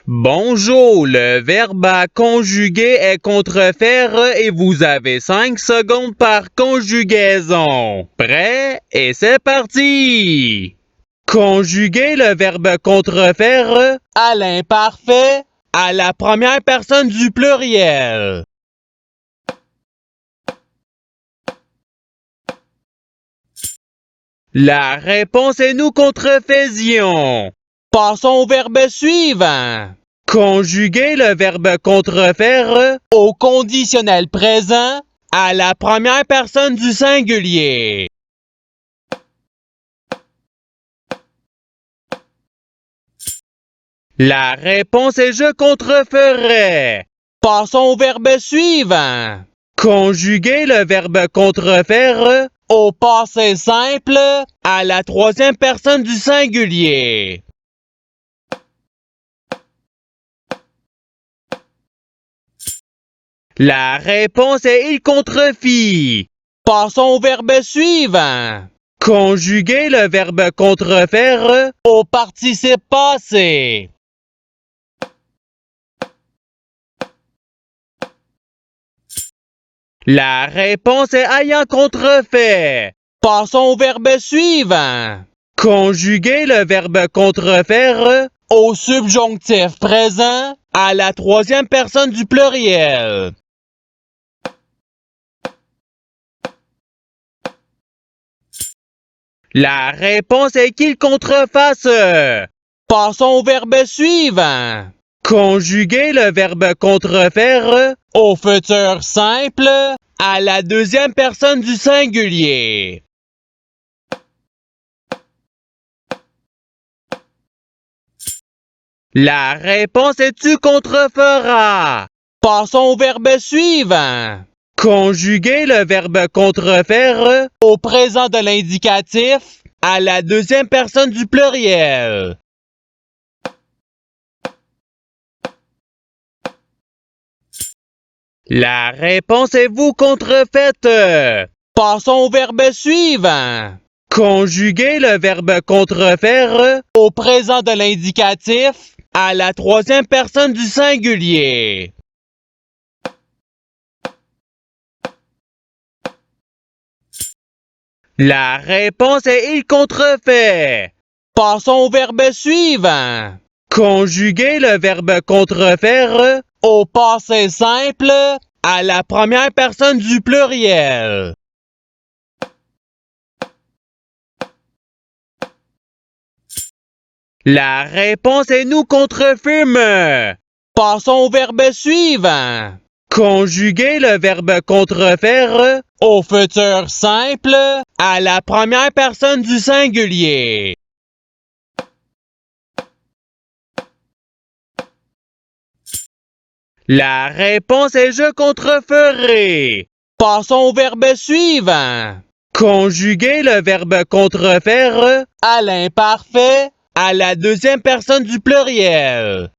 Bonjour, le verbe à conjuguer est contrefaire et vous avez 5 secondes par conjugaison. Prêt? Et c'est parti! Conjuguer le verbe contrefaire à l'imparfait à la première personne du pluriel. La réponse est nous contrefaisions. Passons au verbe suivant. Conjuguer le verbe contrefaire au conditionnel présent à la première personne du singulier. La réponse est je contreferais. Passons au verbe suivant. Conjuguer le verbe contrefaire au passé simple à la troisième personne du singulier. La réponse est il contrefit. Passons au verbe suivant. Conjuguer le verbe contrefaire au participe passé. La réponse est ayant contrefait. Passons au verbe suivant. Conjuguer le verbe contrefaire au subjonctif présent à la troisième personne du pluriel. La réponse est qu'il contrefasse. Passons au verbe suivant. Conjuguer le verbe contrefaire au futur simple à la deuxième personne du singulier. La réponse est tu contreferas. Passons au verbe suivant. Conjuguer le verbe contrefaire au présent de l'indicatif à la deuxième personne du pluriel. La réponse est vous contrefaites. Passons au verbe suivant. Conjuguer le verbe contrefaire au présent de l'indicatif à la troisième personne du singulier. La réponse est il contrefait. Passons au verbe suivant. Conjuguer le verbe contrefaire au passé simple à la première personne du pluriel. La réponse est nous contrefirme. Passons au verbe suivant. Conjuguer le verbe contrefaire au futur simple à la première personne du singulier. La réponse est je contreferai. Passons au verbe suivant. Conjuguer le verbe contrefaire à l'imparfait à la deuxième personne du pluriel.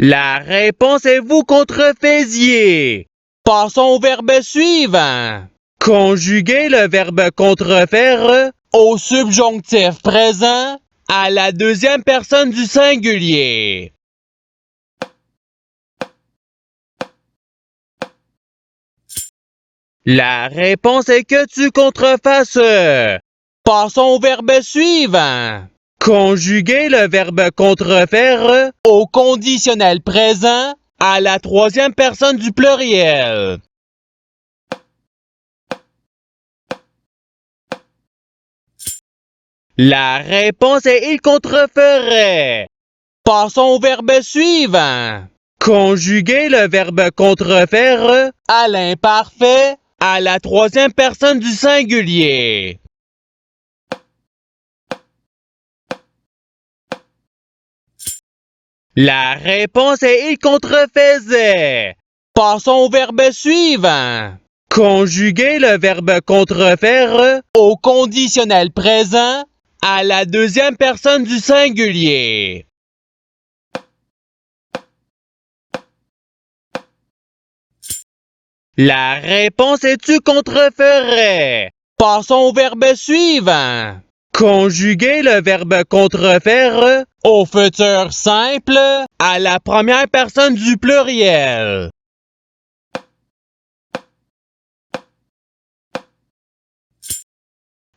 La réponse est vous contrefaisiez. Passons au verbe suivant. Conjuguer le verbe contrefaire au subjonctif présent à la deuxième personne du singulier. La réponse est que tu contrefasses. Passons au verbe suivant. Conjuguer le verbe contrefaire au conditionnel présent à la troisième personne du pluriel. La réponse est il contreferait. Passons au verbe suivant. Conjuguer le verbe contrefaire à l'imparfait à la troisième personne du singulier. La réponse est il contrefaisait. Passons au verbe suivant. Conjuguer le verbe contrefaire au conditionnel présent à la deuxième personne du singulier. La réponse est tu contreferais. Passons au verbe suivant. Conjuguer le verbe contrefaire au futur simple à la première personne du pluriel.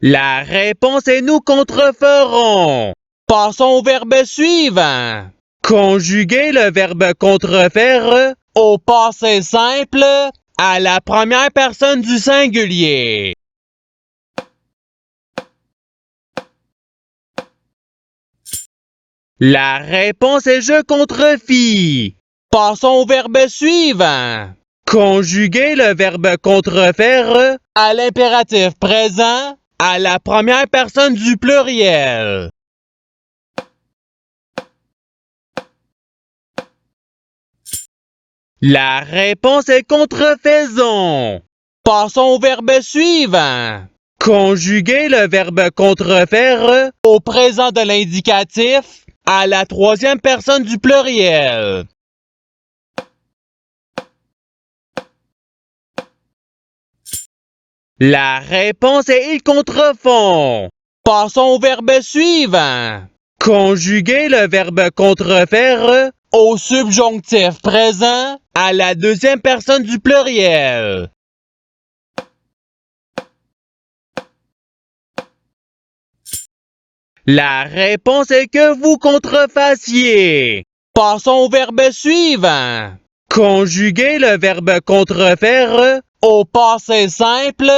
La réponse est nous contreferons. Passons au verbe suivant. Conjuguer le verbe contrefaire au passé simple à la première personne du singulier. La réponse est je contrefie. Passons au verbe suivant. Conjuguer le verbe contrefaire à l'impératif présent à la première personne du pluriel. La réponse est contrefaisons. Passons au verbe suivant. Conjuguer le verbe contrefaire au présent de l'indicatif à la troisième personne du pluriel. La réponse est ils contrefont. Passons au verbe suivant. Conjuguer le verbe contrefaire au subjonctif présent à la deuxième personne du pluriel. La réponse est que vous contrefassiez. Passons au verbe suivant. Conjuguer le verbe contrefaire au passé simple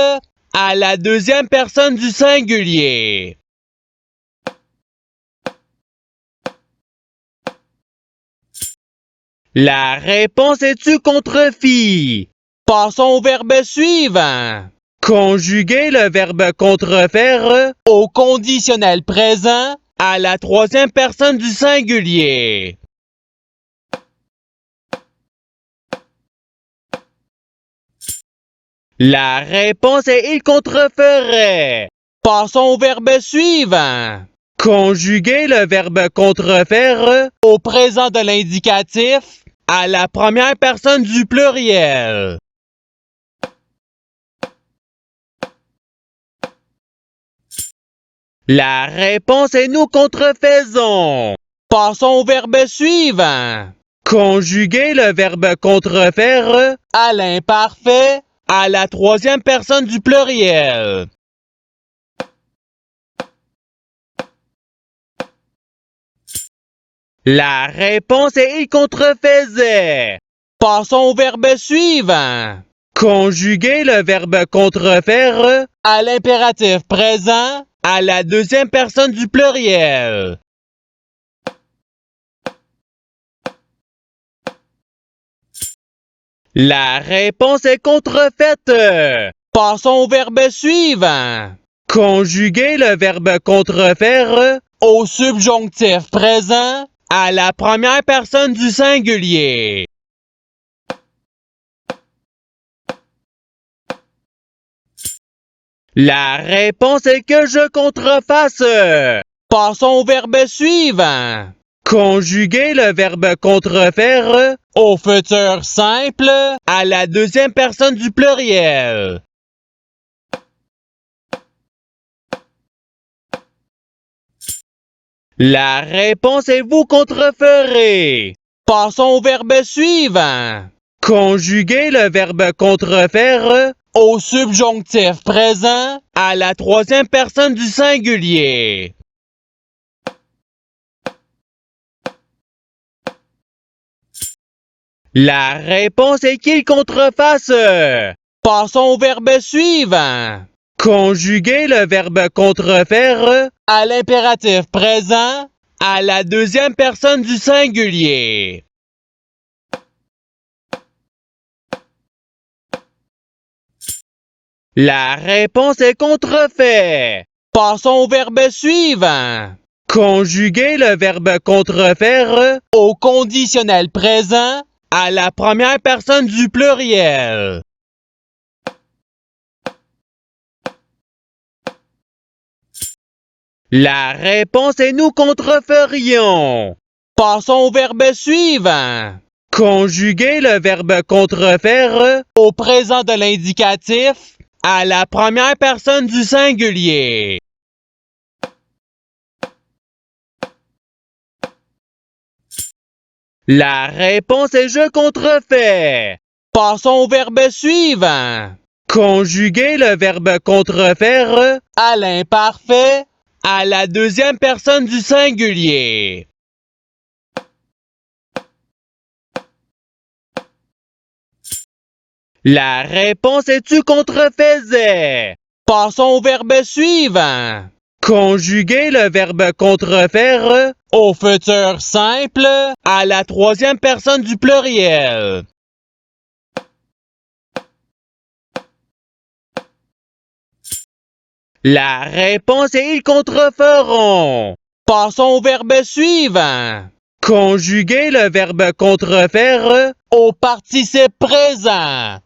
à la deuxième personne du singulier. La réponse est tu contrefie. Passons au verbe suivant. Conjuguer le verbe contrefaire au conditionnel présent à la troisième personne du singulier. La réponse est il contreferait. Passons au verbe suivant. Conjuguer le verbe contrefaire au présent de l'indicatif à la première personne du pluriel. La réponse est nous contrefaisons. Passons au verbe suivant. Conjuguer le verbe contrefaire à l'imparfait à la troisième personne du pluriel. La réponse est il contrefaisait. Passons au verbe suivant. Conjuguer le verbe contrefaire à l'impératif présent à la deuxième personne du pluriel. La réponse est contrefaite. Passons au verbe suivant. Conjuguer le verbe contrefaire au subjonctif présent à la première personne du singulier. La réponse est que je contrefasse. Passons au verbe suivant. Conjuguer le verbe contrefaire au futur simple à la deuxième personne du pluriel. La réponse est vous contreferez. Passons au verbe suivant. Conjuguer le verbe contrefaire au subjonctif présent à la troisième personne du singulier. La réponse est qu'il contrefasse. Passons au verbe suivant. Conjuguer le verbe contrefaire à l'impératif présent à la deuxième personne du singulier. La réponse est contrefait. Passons au verbe suivant. Conjuguer le verbe contrefaire au conditionnel présent à la première personne du pluriel. La réponse est nous contreferions. Passons au verbe suivant. Conjuguer le verbe contrefaire au présent de l'indicatif à la première personne du singulier. La réponse est je contrefait. Passons au verbe suivant. Conjuguer le verbe contrefaire à l'imparfait à la deuxième personne du singulier. La réponse est tu contrefaisais. Passons au verbe suivant. Conjuguer le verbe contrefaire au futur simple à la troisième personne du pluriel. La réponse est ils contreferont. Passons au verbe suivant. Conjuguer le verbe contrefaire au participe présent.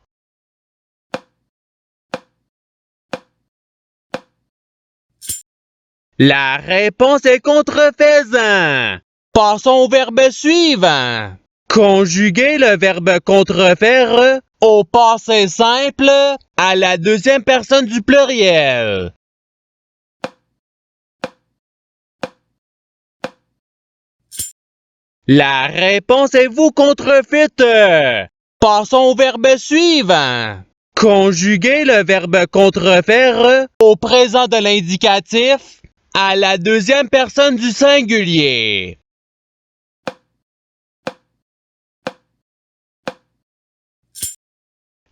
La réponse est contrefaisant. Passons au verbe suivant. Conjuguer le verbe contrefaire au passé simple à la deuxième personne du pluriel. La réponse est vous contrefaites. Passons au verbe suivant. Conjuguer le verbe contrefaire au présent de l'indicatif à la deuxième personne du singulier.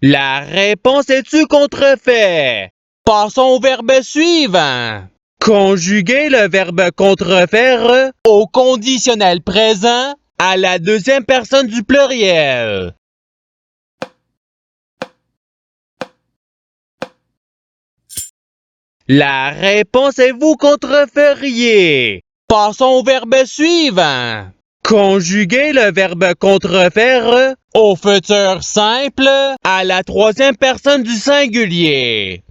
La réponse est tu contrefait. Passons au verbe suivant. Conjuguer le verbe contrefaire au conditionnel présent à la deuxième personne du pluriel. La réponse est vous contreferiez. Passons au verbe suivant. Conjuguer le verbe contrefaire au futur simple à la troisième personne du singulier.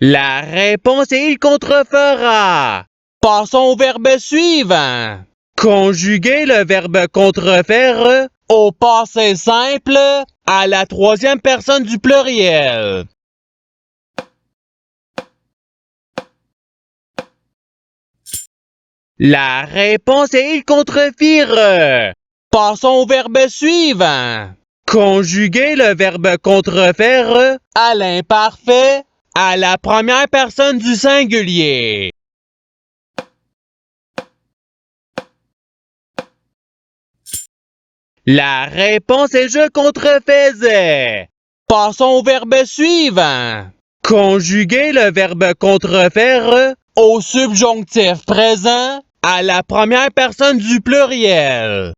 La réponse est il contrefera. Passons au verbe suivant. Conjuguer le verbe contrefaire au passé simple à la troisième personne du pluriel. La réponse est il contrefire. Passons au verbe suivant. Conjuguer le verbe contrefaire à l'imparfait à la première personne du singulier. La réponse est je contrefaisais. Passons au verbe suivant. Conjuguer le verbe contrefaire au subjonctif présent à la première personne du pluriel.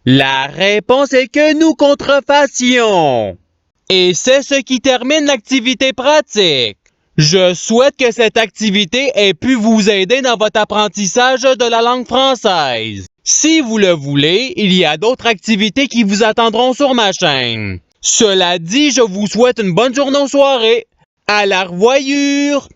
La réponse est que nous contrefassions. Et c'est ce qui termine l'activité pratique. Je souhaite que cette activité ait pu vous aider dans votre apprentissage de la langue française. Si vous le voulez, il y a d'autres activités qui vous attendront sur ma chaîne. Cela dit, je vous souhaite une bonne journée ou soirée. À la revoyure!